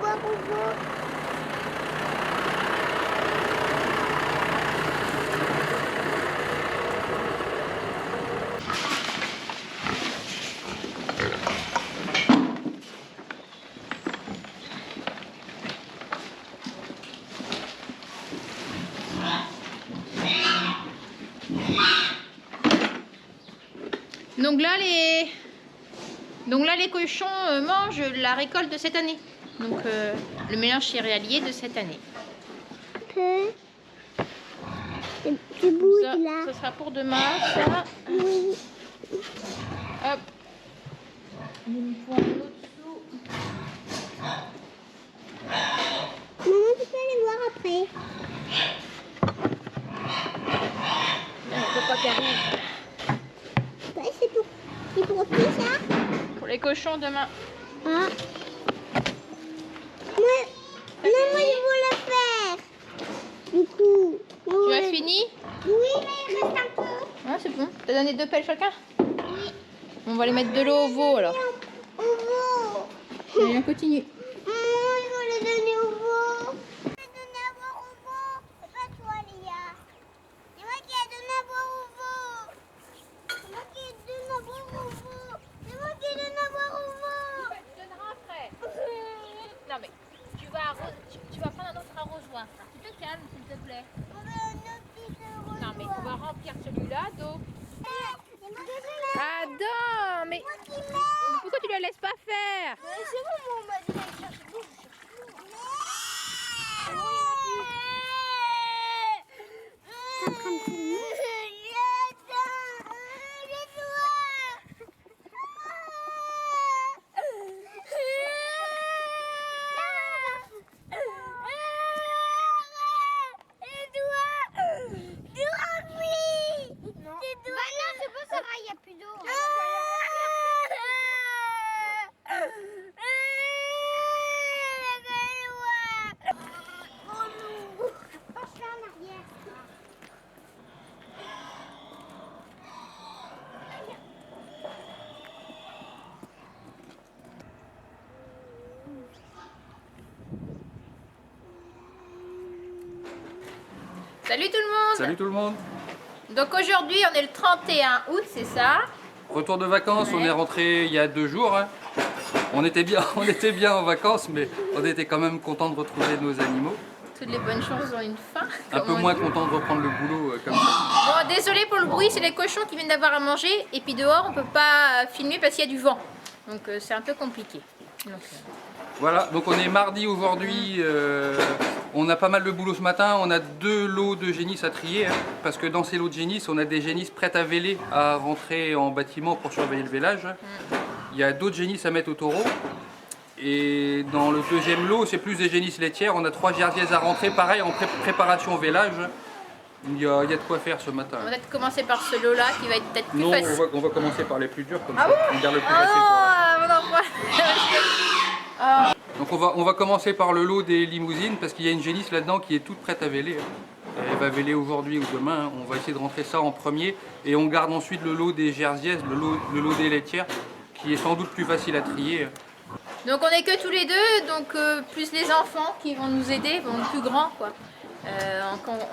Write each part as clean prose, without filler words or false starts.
voir Rouveau. Donc là, les cochons mangent la récolte de cette année. Donc le mélange céréalier de cette année. Tu bouges Ça, là. ça sera pour demain, ça. Oui. Hop. Il me faut un autre seau. Maman, tu peux aller voir après. Il ne faut pas qu'elle arrive. Ouais, c'est pour qui ça? Pour les cochons demain. Ah. Moi, non, moi je veux le faire. Du coup. Tu as fini? Oui, mais il reste un peu. Ah, c'est bon. T'as donné 2 pelles chacun? Oui. On va aller mettre de l'eau au veau alors. Au veau. Allez, on continue. Maman, je veux le donner au veau. Je vais donner à boire au veau. C'est pas toi, Léa. C'est moi qui ai donné à boire au veau. C'est moi qui ai donné à boire au veau. C'est moi qui ai donné à boire au veau. Tu donneras après. Non mais tu vas prendre un autre arrosoir. Tu te calmes s'il te plaît. On veut un autre petit arrosoir. Non mais on va remplir celui-là d'eau. C'est moi qui mets. Adam, mais C'est moi qui mets. pourquoi tu la laisses pas faire? C'est bon, on m'a dit d'aller chercher l'eau. T'es en train de filmer? Salut tout le monde. Salut tout le monde. Donc aujourd'hui on est le 31 août, c'est ça? Retour de vacances, on est rentré il y a 2 jours. Hein. On était bien en vacances, mais on était quand même content de retrouver nos animaux. Toutes les bonnes choses ont une fin. Un peu moins content de reprendre le boulot comme ça. Bon, désolé pour le bruit, c'est les cochons qui viennent d'avoir à manger. Et puis dehors, on peut pas filmer parce qu'il y a du vent. Donc c'est un peu compliqué. Donc, Voilà, donc on est mardi aujourd'hui. On a pas mal de boulot ce matin. On a 2 lots de génisses à trier. Hein, parce que dans ces lots de génisses, on a des génisses prêtes à véler, à rentrer en bâtiment pour surveiller le vélage. Il y a d'autres génisses à mettre au taureau. Et dans le deuxième lot, c'est plus des génisses laitières. On a 3 jersiaises à rentrer, pareil, en préparation au vélage. Il y a de quoi faire ce matin. on va peut-être commencer par ce lot-là qui va être peut-être plus Non, facile. on va commencer par les plus durs, comme Ah ça. bon? On garde le plus Ah facile pour la non, non, Donc on va commencer par le lot des limousines, parce qu'il y a une génisse là-dedans qui est toute prête à véler. Elle va véler aujourd'hui ou demain. On va essayer de rentrer ça en premier. Et on garde ensuite le lot des jersiaises, le lot des laitières, qui est sans doute plus facile à trier. Donc on est que tous les deux, donc plus les enfants qui vont nous aider, bon, plus grands quoi.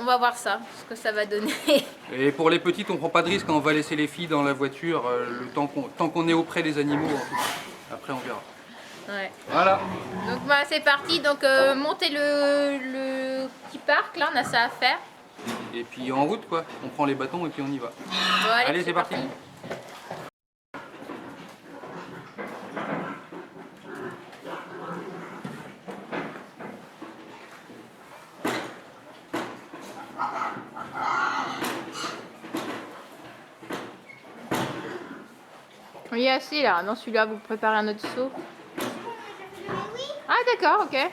On va voir ça, ce que ça va donner. Et pour les petites, on prend pas de risque, on va laisser les filles dans la voiture le tant qu'on est auprès des animaux. Après on verra. Ouais. Voilà. Donc bah, c'est parti, donc monter le petit parc, là on a ça à faire. Et puis en route quoi, on prend les bâtons et puis on y va. Bon, Allez, c'est parti. Il y a assez là, dans celui-là vous préparez un autre seau. Ah d'accord, ok.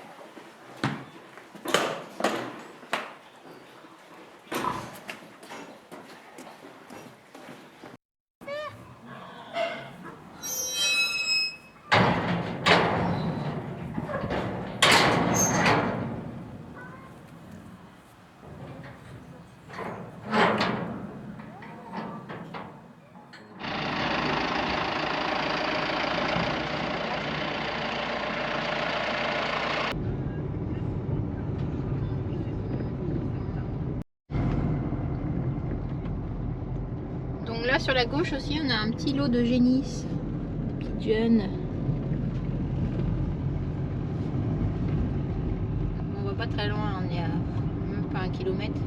Donc là sur la gauche aussi on a un petit lot de génisses, petites jeunes. On va pas très loin, on est à même pas 1 kilomètre.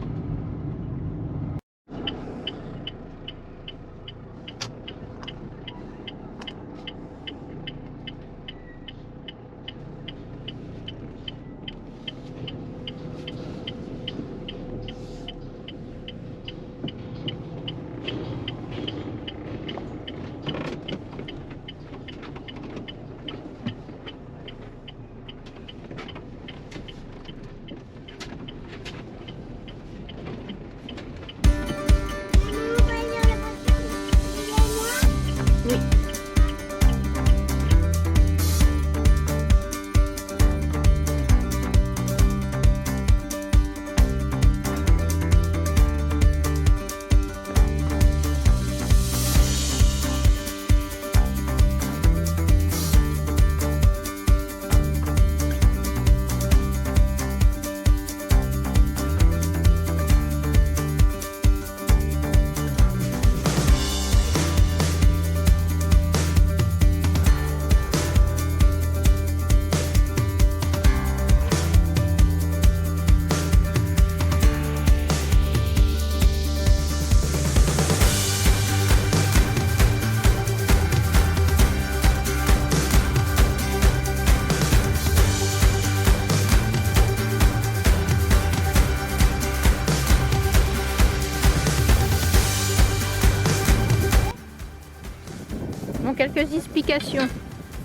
Bon, quelques explications.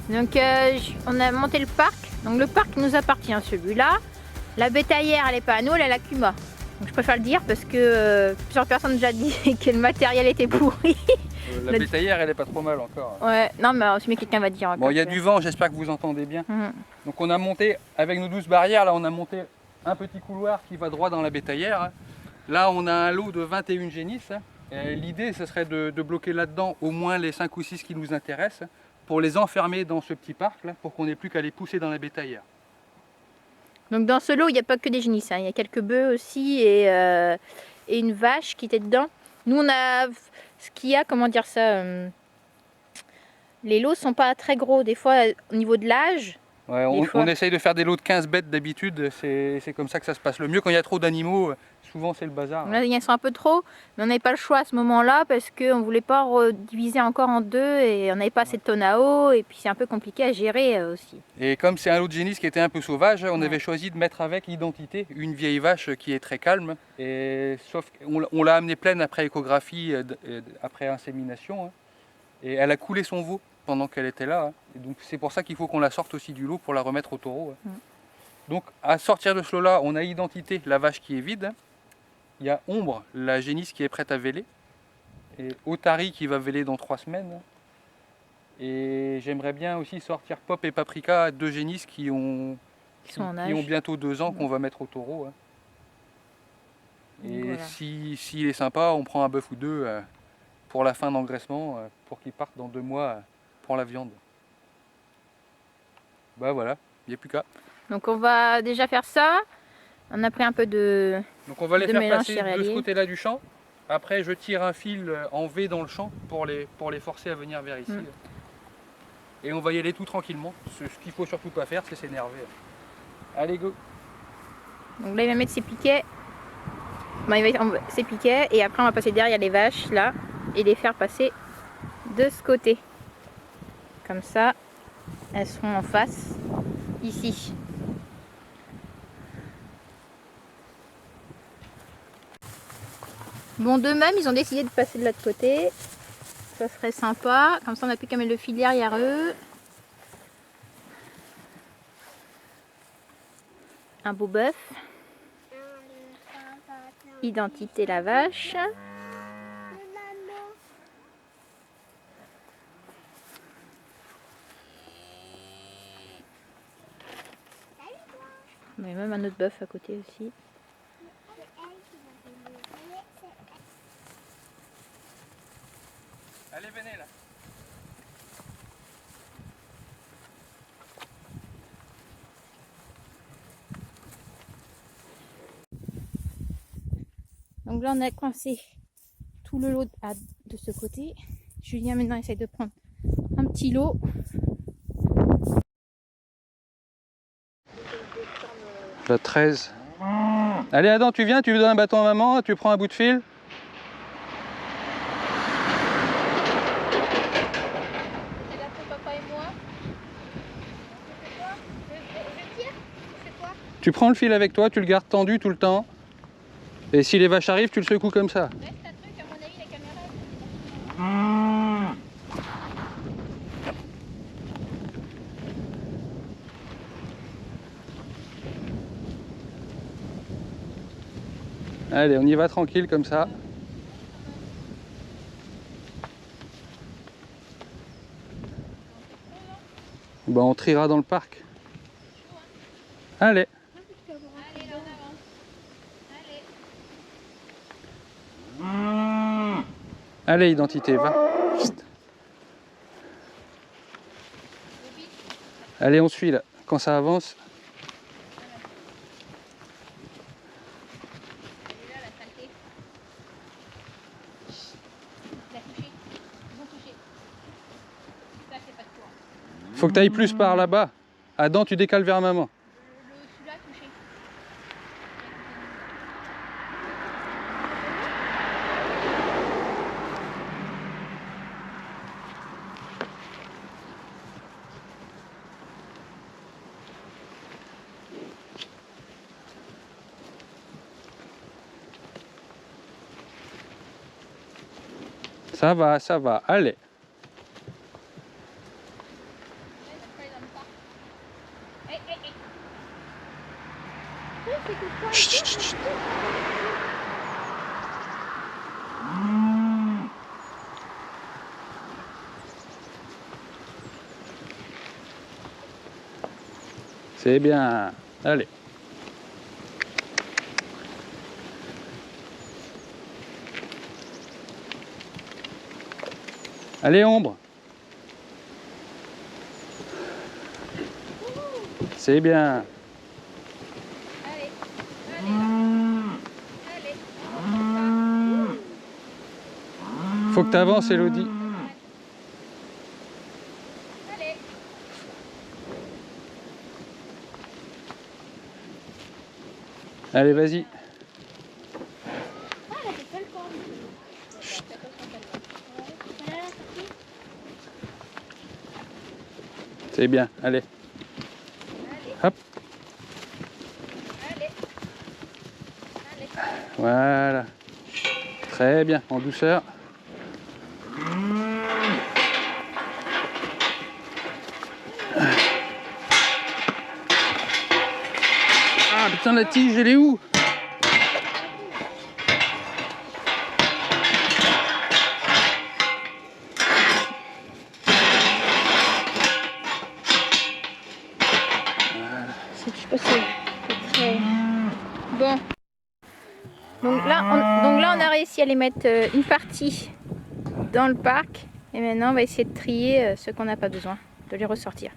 Donc on a monté le parc. Donc le parc nous appartient, celui-là. La bétaillère, elle n'est pas à nous, elle est à la Cuma. Donc je préfère le dire parce que plusieurs personnes ont déjà dit que le matériel était pourri. La bétaillère, elle est pas trop mal encore. Ouais, non mais aussi mais quelqu'un va dire. Bon, il y a du vent, j'espère que vous entendez bien. Donc on a monté, avec nos 12 barrières, là on a monté un petit couloir qui va droit dans la bétaillère. Là on a un lot de 21 génisses. L'idée ce serait de bloquer là-dedans au moins les 5 ou 6 qui nous intéressent pour les enfermer dans ce petit parc là, pour qu'on n'ait plus qu'à les pousser dans la bétaillère. Donc dans ce lot il n'y a pas que des génisses, hein. Il y a quelques bœufs aussi et une vache qui était dedans. Nous on a ce qu'il y a, comment dire ça, les lots sont pas très gros des fois au niveau de l'âge. Ouais, on essaye de faire des lots de 15 bêtes d'habitude, c'est comme ça que ça se passe le mieux. Quand il y a trop d'animaux, souvent c'est le bazar. Là, ils sont un peu trop, mais on n'avait pas le choix à ce moment-là parce qu'on ne voulait pas rediviser encore en deux et on n'avait pas assez de tonnes à eau et puis c'est un peu compliqué à gérer aussi. Et comme c'est un lot de génisses qui était un peu sauvage, on avait choisi de mettre avec Identité, une vieille vache qui est très calme. Et sauf qu'on l'a amenée pleine après échographie, après insémination, hein, et elle a coulé son veau pendant qu'elle était là. Hein. Et donc c'est pour ça qu'il faut qu'on la sorte aussi du lot pour la remettre au taureau. Hein. Donc à sortir de ce lot-là, on a Identité, la vache qui est vide. Il y a Ombre, la génisse qui est prête à véler. Et Otari qui va véler dans 3 semaines. Et j'aimerais bien aussi sortir Pop et Paprika, 2 génisses qui ont bientôt 2 ans qu'on va mettre au taureau. Hein. Et voilà. S'il est sympa, on prend un bœuf ou 2 pour la fin d'engraissement, pour qu'ils partent dans 2 mois pour la viande. Bah voilà, il n'y a plus qu'à. Donc on va déjà faire ça. On a pris un peu de. Donc on va les faire passer de ce côté-là du champ. Après je tire un fil en V dans le champ pour les forcer à venir vers ici. Et on va y aller tout tranquillement. Ce qu'il faut surtout pas faire, c'est s'énerver. Allez go. Donc là il va mettre ses piquets. Bon, il va mettre ses piquets et après on va passer derrière les vaches là et les faire passer de ce côté. Comme ça, elles seront en face ici. Bon, d'eux-mêmes, ils ont décidé de passer de l'autre côté. Ça serait sympa. Comme ça, on n'a plus qu'à mettre le fil derrière eux. Un beau bœuf. Identité la vache. Mais même un autre bœuf à côté aussi. Allez, venez là. Donc là on a coincé tout le lot de ce côté. Julien maintenant essaye de prendre un petit lot. La 13. Allez Adam, tu viens, tu lui donnes un bâton à maman, tu prends un bout de fil. C'est là pour papa et moi. Je tire. C'est quoi? Tu prends le fil avec toi, tu le gardes tendu tout le temps. Et si les vaches arrivent, tu le secoues comme ça. Reste un truc, à mon avis, la caméra. Allez, on y va tranquille comme ça. Bon, on triera dans le parc. Allez. Allez, là on avance. Allez. Allez, identité, va. Allez, on suit là. Quand ça avance. Elle est là, la saleté. Il a touché. Ils ont touché. Ça, c'est pas de toi. Faut que tu ailles plus par là-bas. Adam, tu décales vers maman. Celui-là a touché. Ça va, allez. Chut, chut, chut, chut. C'est bien, allez. Allez, ombre. C'est bien. Allez. Allez. Faut que tu avances, Elodie. Allez. Allez, vas-y. Ah, elle a fait le corps. Voilà, la sortie. C'est bien, allez. Hop. Allez. Allez. Voilà. Très bien, en douceur. Ah putain, la tige, elle est où? Je sais pas si c'est très... Bon. Donc là, on a réussi à les mettre une partie dans le parc. Et maintenant, on va essayer de trier ceux qu'on n'a pas besoin, de les ressortir.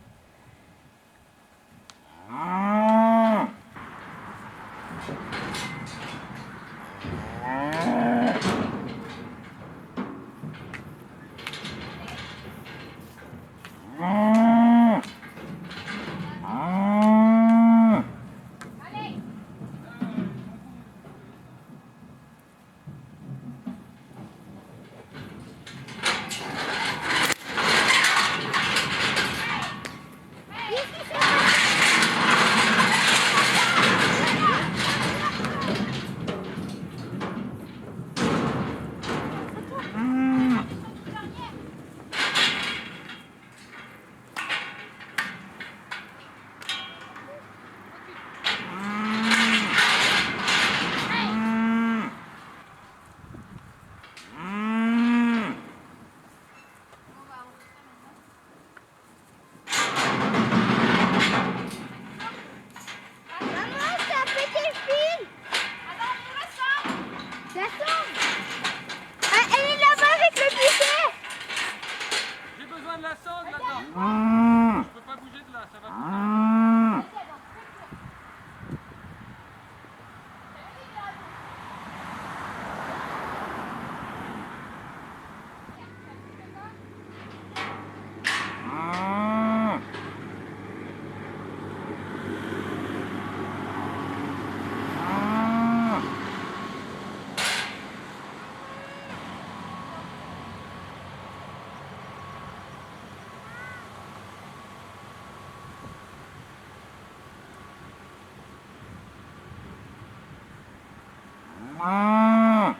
Attends.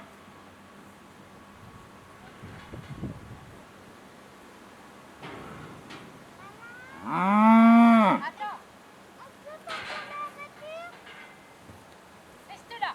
Reste là.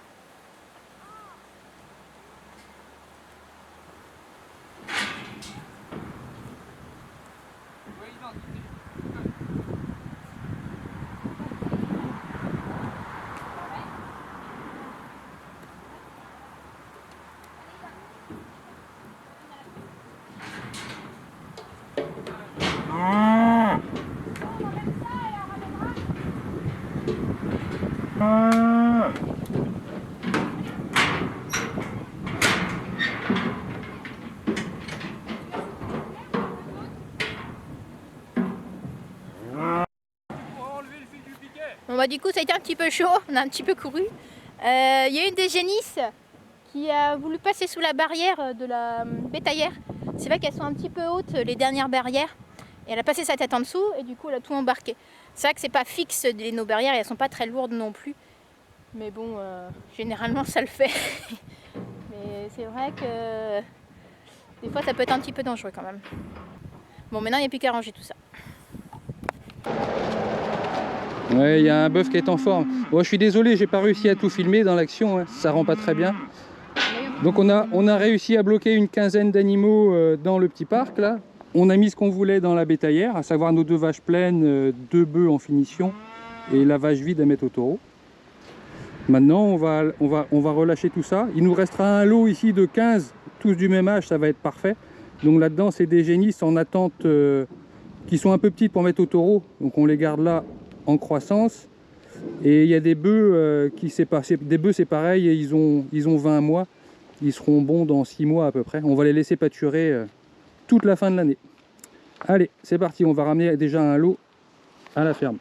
Bon bah du coup ça a été un petit peu chaud, on a un petit peu couru. Il y a une des génisses qui a voulu passer sous la barrière de la bétaillère. C'est vrai qu'elles sont un petit peu hautes, les dernières barrières. Et elle a passé sa tête en dessous et du coup elle a tout embarqué. C'est vrai que c'est pas fixe nos barrières et elles sont pas très lourdes non plus. Mais bon, généralement ça le fait. Mais c'est vrai que des fois ça peut être un petit peu dangereux quand même. Bon maintenant il n'y a plus qu'à ranger tout ça. Ouais, il y a un bœuf qui est en forme. Bon, je suis désolé, j'ai pas réussi à tout filmer dans l'action, hein. Ça rend pas très bien. Donc on a réussi à bloquer une quinzaine d'animaux dans le petit parc là. On a mis ce qu'on voulait dans la bétaillère, à savoir nos 2 vaches pleines, 2 bœufs en finition et la vache vide à mettre au taureau. Maintenant on va relâcher tout ça. Il nous restera un lot ici de 15, tous du même âge, ça va être parfait. Donc là-dedans c'est des génisses en attente qui sont un peu petites pour mettre au taureau. Donc on les garde là en croissance. Et il y a des bœufs des bœufs c'est pareil, et ils ont 20 mois. Ils seront bons dans 6 mois à peu près. On va les laisser pâturer toute la fin de l'année. Allez, c'est parti, on va ramener déjà un lot à la ferme.